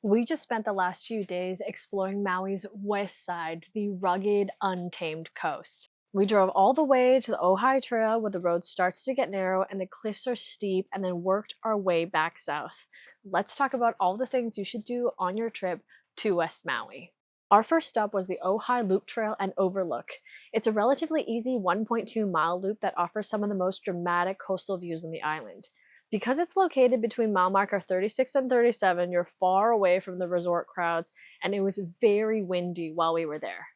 We just spent the last few days exploring Maui's west side, the rugged, untamed coast. We drove all the way to the Ohai Trail where the road starts to get narrow and the cliffs are steep, and then worked our way back south. Let's talk about all the things you should do on your trip to West Maui. Our first stop was the Ohai Loop Trail and Overlook. It's a relatively easy 1.2-mile loop that offers some of the most dramatic coastal views on the island. Because it's located between mile marker 36 and 37, you're far away from the resort crowds, and it was very windy while we were there.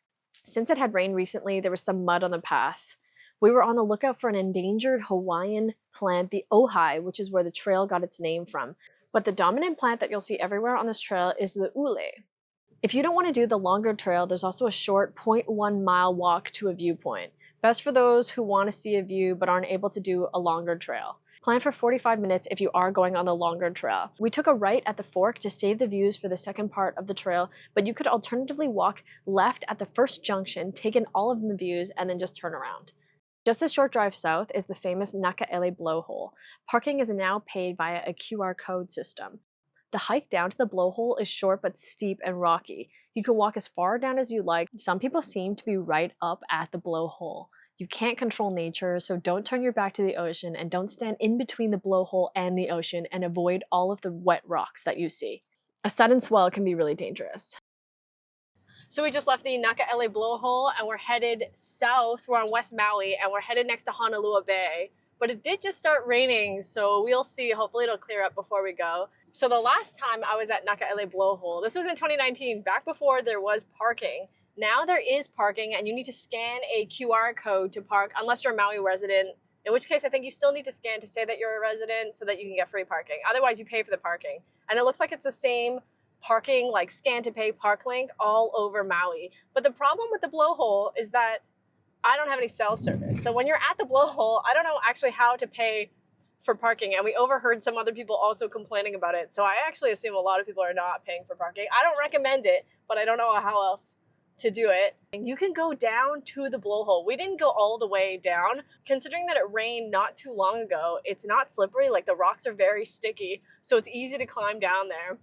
Since it had rained recently, there was some mud on the path. We were on the lookout for an endangered Hawaiian plant, the Ohai, which is where the trail got its name from. But the dominant plant that you'll see everywhere on this trail is the ʻUlei. If you don't want to do the longer trail, there's also a short 0.1-mile walk to a viewpoint. Best for those who want to see a view but aren't able to do a longer trail. Plan for 45 minutes if you are going on the longer trail. We took a right at the fork to save the views for the second part of the trail, but you could alternatively walk left at the first junction, take in all of the views, and then just turn around. Just a short drive south is the famous Nakalele Blowhole. Parking is now paid via a QR code system. The hike down to the blowhole is short but steep and rocky. You can walk as far down as you like. Some people seem to be right up at the blowhole. You can't control nature, so don't turn your back to the ocean and don't stand in between the blowhole and the ocean, and avoid all of the wet rocks that you see. A sudden swell can be really dangerous. So we just left the Nakalele Blowhole and we're headed south. We're on West Maui and we're headed next to Honolulu Bay. But it did just start raining, so we'll see. Hopefully it'll clear up before we go. So the last time I was at Nakalele Blowhole, this was in 2019, back before there was parking. Now there is parking and you need to scan a QR code to park unless you're a Maui resident, in which case I think you still need to scan to say that you're a resident so that you can get free parking. Otherwise you pay for the parking. And it looks like it's the same parking, like scan to pay park link all over Maui. But the problem with the blowhole is that I don't have any cell service. So when you're at the blowhole, I don't know actually how to pay for parking. And we overheard some other people also complaining about it. So I actually assume a lot of people are not paying for parking. I don't recommend it, but I don't know how else to do it. And you can go down to the blowhole. We didn't go all the way down. Considering that it rained not too long ago, it's not slippery. Like the rocks are very sticky, so it's easy to climb down there.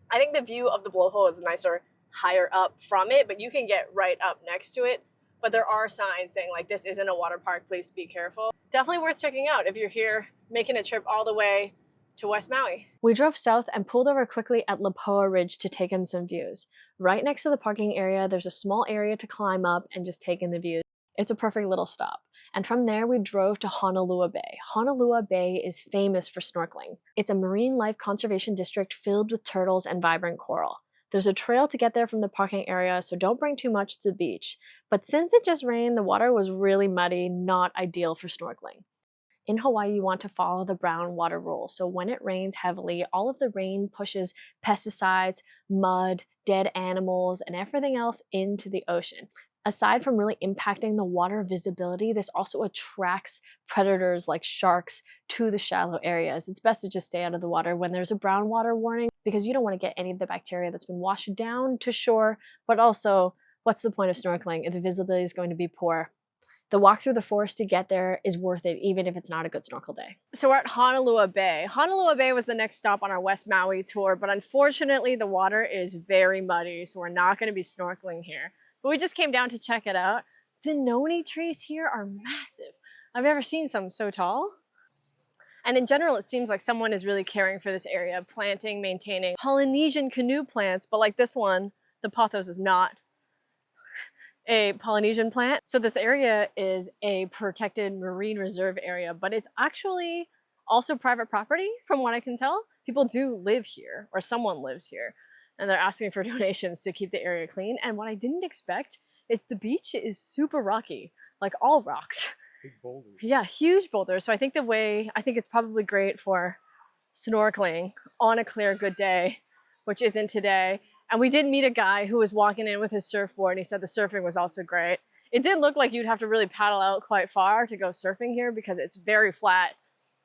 I think the view of the blowhole is nicer higher up from it, but you can get right up next to it. But there are signs saying like, this isn't a water park, please be careful. Definitely worth checking out if you're here making a trip all the way to West Maui. We drove south and pulled over quickly at Lapoa Ridge to take in some views. Right next to the parking area, there's a small area to climb up and just take in the views. It's a perfect little stop. And from there, we drove to Honolulu Bay. Honolulu Bay is famous for snorkeling. It's a marine life conservation district filled with turtles and vibrant coral. There's a trail to get there from the parking area, so don't bring too much to the beach. But since it just rained, the water was really muddy, not ideal for snorkeling. In Hawaii, you want to follow the brown water rule. So when it rains heavily, all of the rain pushes pesticides, mud, dead animals, and everything else into the ocean. Aside from really impacting the water visibility, this also attracts predators like sharks to the shallow areas. It's best to just stay out of the water when there's a brown water warning, because you don't want to get any of the bacteria that's been washed down to shore, but also, what's the point of snorkeling if the visibility is going to be poor? The walk through the forest to get there is worth it, even if it's not a good snorkel day. So we're at Honolulu Bay. Honolulu Bay was the next stop on our West Maui tour, but unfortunately the water is very muddy, so we're not going to be snorkeling here. But we just came down to check it out. The noni trees here are massive. I've never seen some so tall. And in general, it seems like someone is really caring for this area, planting, maintaining Polynesian canoe plants, but like this one, the pothos is not a Polynesian plant. So this area is a protected marine reserve area, but it's actually also private property from what I can tell. People do live here, or someone lives here, and they're asking for donations to keep the area clean. And what I didn't expect is the beach is super rocky, like all rocks. Big boulders. Yeah, huge boulders. So I think it's probably great for snorkeling on a clear, good day, which isn't today. And we did meet a guy who was walking in with his surfboard, and he said the surfing was also great. It did look like you'd have to really paddle out quite far to go surfing here because it's very flat,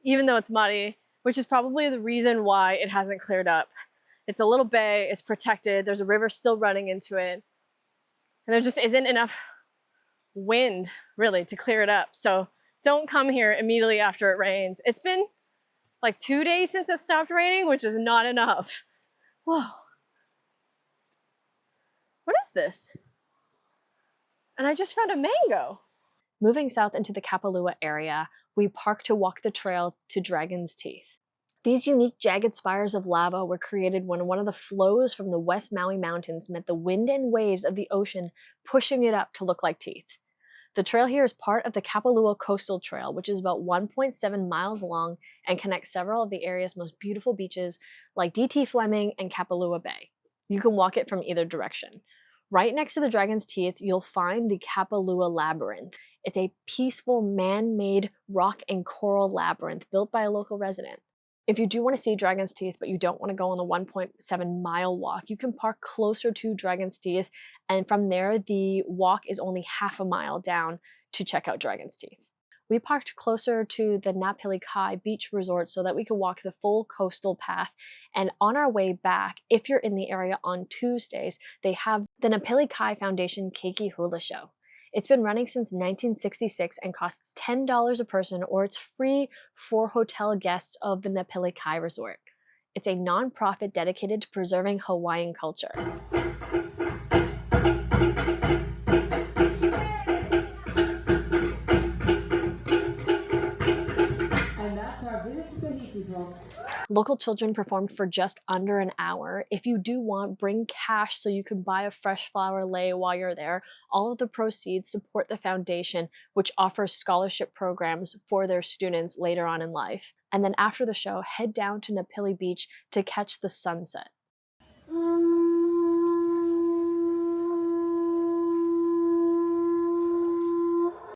even though it's muddy, which is probably the reason why it hasn't cleared up. It's a little bay, it's protected, there's a river still running into it, and there just isn't enough wind really to clear it up. So don't come here immediately after it rains. It's been like 2 days since it stopped raining, which is not enough. Whoa. this? And I just found a mango. Moving south into the Kapalua area, we parked to walk the trail to Dragon's Teeth. These unique jagged spires of lava were created when one of the flows from the West Maui Mountains met the wind and waves of the ocean, pushing it up to look like teeth. The trail here is part of the Kapalua Coastal Trail, which is about 1.7 miles long and connects several of the area's most beautiful beaches like D.T. Fleming and Kapalua Bay. You can walk it from either direction. Right next to the Dragon's Teeth, you'll find the Kapalua Labyrinth. It's a peaceful man-made rock and coral labyrinth built by a local resident. If you do want to see Dragon's Teeth, but you don't want to go on the 1.7 mile walk, you can park closer to Dragon's Teeth, and from there, the walk is only half a mile down to check out Dragon's Teeth. We parked closer to the Napili Kai Beach Resort so that we could walk the full coastal path, and on our way back, if you're in the area on Tuesdays, they have the Napili Kai Foundation Keiki Hula Show. It's been running since 1966 and costs $10 a person, or it's free for hotel guests of the Napili Kai Resort. It's a nonprofit dedicated to preserving Hawaiian culture. And that's our visit to Tahiti, folks. Local children performed for just under an hour. If you do want, bring cash so you can buy a fresh flower lei while you're there. All of the proceeds support the foundation, which offers scholarship programs for their students later on in life. And then after the show, head down to Napili Beach to catch the sunset.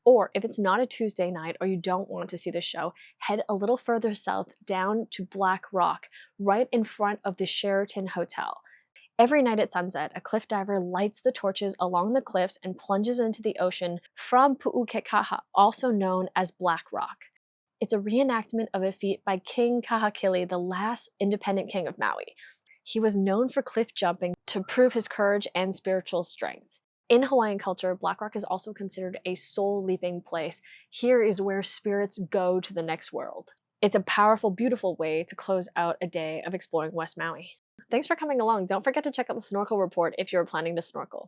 Or if it's not a Tuesday night or you don't want to see the show, head a little further south down to Black Rock, right in front of the Sheraton Hotel. Every night at sunset, a cliff diver lights the torches along the cliffs and plunges into the ocean from Pu'ukekaha, also known as Black Rock. It's a reenactment of a feat by King Kahekili, the last independent king of Maui. He was known for cliff jumping to prove his courage and spiritual strength. In Hawaiian culture, Black Rock is also considered a soul-leaping place. Here is where spirits go to the next world. It's a powerful, beautiful way to close out a day of exploring West Maui. Thanks for coming along. Don't forget to check out the snorkel report if you're planning to snorkel.